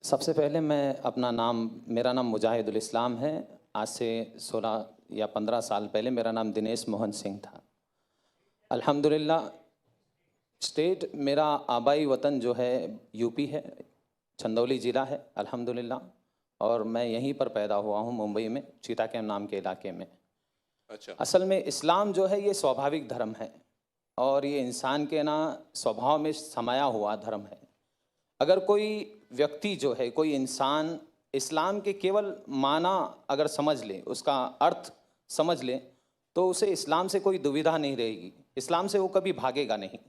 सबसे पहले मेरा नाम मुजाहिदुल इस्लाम है। आज से 16 या 15 साल पहले मेरा नाम दिनेश मोहन सिंह था। अल्हम्दुलिल्लाह स्टेट मेरा आबाई वतन जो है यूपी है, चंदौली ज़िला है अल्हम्दुलिल्लाह, और मैं यहीं पर पैदा हुआ हूँ मुंबई में, चीता कैम्प नाम के इलाके में। अच्छा। असल में इस्लाम जो है ये स्वाभाविक धर्म है और ये इंसान के स्वभाव में समाया हुआ धर्म है। अगर कोई व्यक्ति जो है, कोई इंसान इस्लाम के केवल माना अगर समझ ले, उसका अर्थ समझ ले, तो उसे इस्लाम से कोई दुविधा नहीं रहेगी, इस्लाम से वो कभी भागेगा नहीं।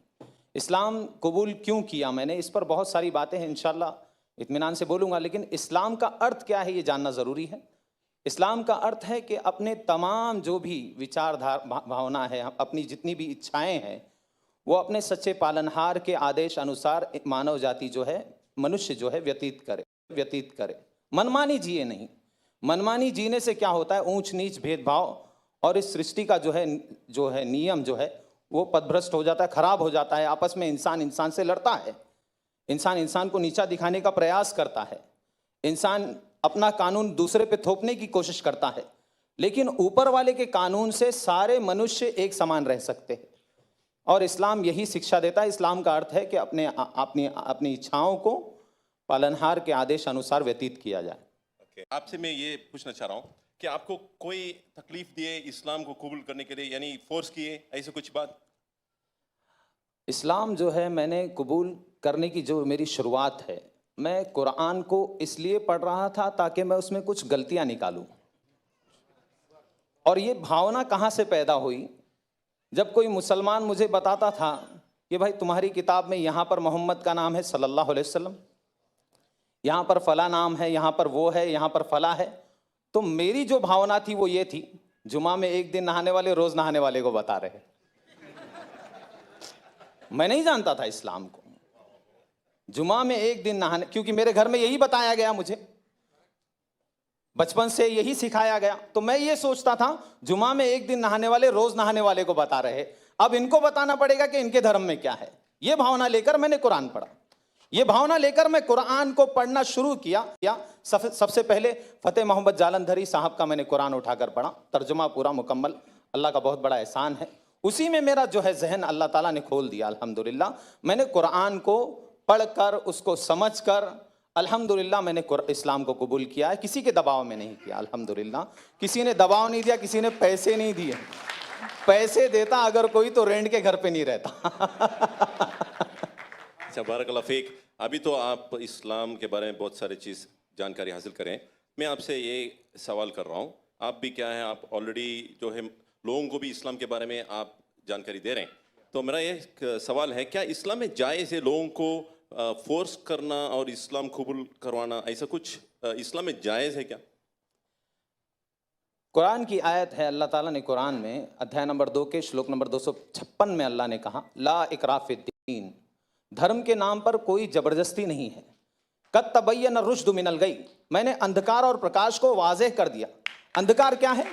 इस्लाम कबूल क्यों किया मैंने, इस पर बहुत सारी बातें हैं, इंशाल्लाह इत्मीनान से बोलूँगा, लेकिन इस्लाम का अर्थ क्या है ये जानना ज़रूरी है। इस्लाम का अर्थ है कि अपने तमाम जो भी विचारधारा भावना है, अपनी जितनी भी इच्छाएँ हैं, वो अपने सच्चे पालनहार के आदेश अनुसार मानव जाति जो है, मनुष्य जो है व्यतीत करे। मनमानी जिए नहीं। मनमानी जीने से क्या होता है, ऊंच नीच भेदभाव और इस सृष्टि का जो है नियम जो है वो पथभ्रष्ट हो जाता है, खराब हो जाता है। आपस में इंसान इंसान से लड़ता है, इंसान इंसान को नीचा दिखाने का प्रयास करता है, इंसान अपना कानून दूसरे पे थोपने की कोशिश करता है, लेकिन ऊपर वाले के कानून से सारे मनुष्य एक समान रह सकते हैं। और इस्लाम यही शिक्षा देता है। इस्लाम का अर्थ है कि अपनी इच्छाओं को पालनहार के आदेश अनुसार व्यतीत किया जाए। आपसे मैं ये पूछना चाह रहा हूँ कि आपको कोई तकलीफ दिए इस्लाम को कबूल करने के लिए, यानी फोर्स किए, ऐसे कुछ बात? इस्लाम जो है मैंने कबूल करने की जो मेरी शुरुआत है, मैं कुरान को इसलिए पढ़ रहा था ताकि मैं उसमें कुछ गलतियाँ निकालूं। और ये भावना कहाँ से पैदा हुई, जब कोई मुसलमान मुझे बताता था कि भाई तुम्हारी किताब में यहाँ पर मोहम्मद का नाम है सल्लल्लाहु अलैहि वसल्लम, यहाँ पर फला नाम है, यहाँ पर वो है, यहाँ पर फला है, तो मेरी जो भावना थी वो ये थी, जुमा में एक दिन नहाने वाले रोज नहाने वाले को बता रहे। मैं नहीं जानता था इस्लाम को। जुमा में एक दिन नहाने, क्योंकि मेरे घर में यही बताया गया, मुझे बचपन से यही सिखाया गया, तो मैं ये सोचता था जुमा में एक दिन नहाने वाले रोज नहाने वाले को बता रहे, अब इनको बताना पड़ेगा कि इनके धर्म में क्या है। ये भावना लेकर मैंने कुरान पढ़ा। ये भावना लेकर मैं कुरान को पढ़ना शुरू किया। सबसे पहले फतेह मोहम्मद जालंधरी साहब का मैंने कुरान उठाकर पढ़ा, तर्जुमा पूरा मुकम्मल, अल्लाह का बहुत बड़ा एहसान है। उसी में मेरा जो है जहन अल्लाह ताला ने खोल दिया अल्हम्दुलिल्लाह। मैंने कुरान को पढ़कर, उसको समझकर अल्हम्दुलिल्लाह मैंने इस्लाम को कबूल किया है। किसी के दबाव में नहीं किया अल्हम्दुलिल्लाह। किसी ने दबाव नहीं दिया, किसी ने पैसे नहीं दिए। पैसे देता अगर कोई तो रेंट के घर पे नहीं रहता। अच्छा, बारकल्लाह फीक। अभी तो आप इस्लाम के बारे में बहुत सारी चीज़ जानकारी हासिल करें। मैं आपसे ये सवाल कर रहा हूँ, आप भी क्या है, आप ऑलरेडी जो है लोगों को भी इस्लाम के बारे में आप जानकारी दे रहे हैं, तो मेरा ये सवाल है, क्या इस्लाम में जायज़ है लोगों को फोर्स करना और इस्लाम कबूल करवाना, ऐसा कुछ इस्लाम में जायज़ है क्या? कुरान की आयत है, अल्लाह ताला ने कुरान में अध्याय नंबर 2 के श्लोक नंबर 256 में अल्लाह ने कहा, ला इकराह फिद्दीन, धर्म के नाम पर कोई जबरदस्ती नहीं है। कद तबय्यन रुश्द मिनल गई, मैंने अंधकार और प्रकाश को वाज़ेह कर दिया। अंधकार क्या है?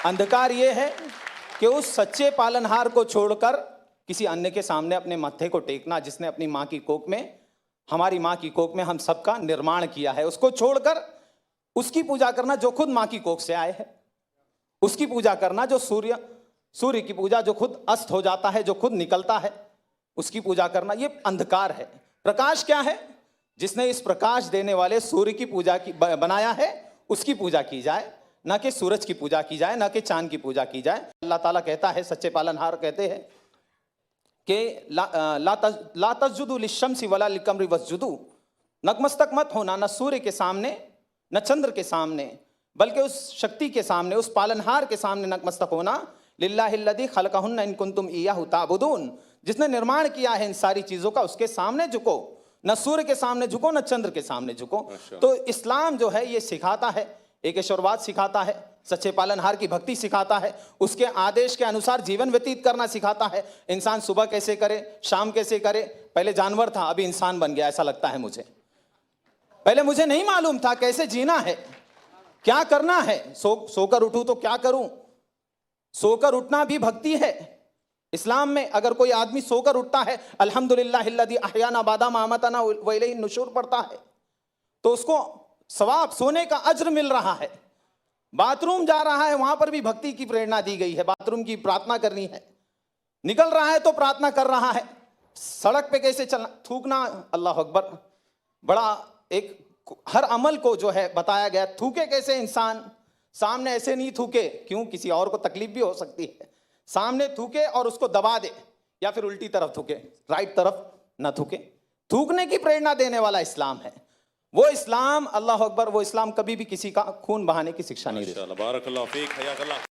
अंधकार ये है कि उस सच्चे पालनहार को छोड़कर किसी अन्य के सामने अपने माथे को टेकना, जिसने अपनी माँ की कोख में, हमारी माँ की कोख में हम सबका निर्माण किया है, उसको छोड़कर उसकी पूजा करना जो खुद माँ की कोख से आए है, उसकी पूजा करना जो सूर्य की पूजा जो खुद अस्त हो जाता है, जो खुद निकलता है, उसकी पूजा करना, ये अंधकार है। प्रकाश क्या है? जिसने इस प्रकाश देने वाले सूर्य की पूजा की बनाया है, उसकी पूजा की जाए, ना कि सूरज की पूजा की जाए, ना कि चांद की पूजा की जाए। अल्लाह ताला कहता है, सच्चे पालनहार कहते हैं कि ला तस्जुदू लिश्शम्सी वला लिलकमरी वस्जुदू, नतमस्तक मत होना न सूर्य के सामने न चंद्र के सामने, बल्कि उस शक्ति के सामने, उस पालनहार के सामने नतमस्तक होना, लिल्लाहिल्लज़ी खलक़हुन्ना इन कुंतुम इय्याहु ताबुदून, जिसने निर्माण किया है इन सारी चीज़ों का, उसके सामने झुको, न सूर्य के सामने झुको, न चंद्र के सामने झुको। तो इस्लाम जो है ये सिखाता है, एक ईश्वरवाद सिखाता है, सच्चे पालनहार की भक्ति सिखाता है, उसके आदेश के अनुसार जीवन व्यतीत करना सिखाता है। इंसान सुबह कैसे करे, शाम कैसे करे। पहले जानवर था, अभी इंसान बन गया, ऐसा लगता है मुझे। पहले मुझे नहीं मालूम था कैसे जीना है, क्या करना है। सोकर उठूं तो क्या करूं, सोकर उठना भी भक्ति है। इस्लाम में अगर कोई आदमी सोकर उठता है, अल्हम्दुलिल्लाहिल्लज़ी अहयाना बादा मा अमातना व इलैहि नुशूर पढ़ता है, तो उसको सवाब, सोने का अज्र मिल रहा है। बाथरूम जा रहा है, वहां पर भी भक्ति की प्रेरणा दी गई है, बाथरूम की प्रार्थना करनी है। निकल रहा है तो प्रार्थना कर रहा है। सड़क पे कैसे चलना, थूकना, अल्लाह अकबर, बड़ा एक हर अमल को जो है बताया गया। थूके कैसे इंसान, सामने ऐसे नहीं थूके, क्यों, किसी और को तकलीफ भी हो सकती है। सामने थूके और उसको दबा दे, या फिर उल्टी तरफ थूके, राइट तरफ ना थूके। थूकने की प्रेरणा देने वाला इस्लाम है। वो इस्लाम, अल्लाह अकबर, वो इस्लाम कभी भी किसी का खून बहाने की शिक्षा नहीं देता। माशाअल्लाह, बारकल्लाह फीक, हयाकल्लाह।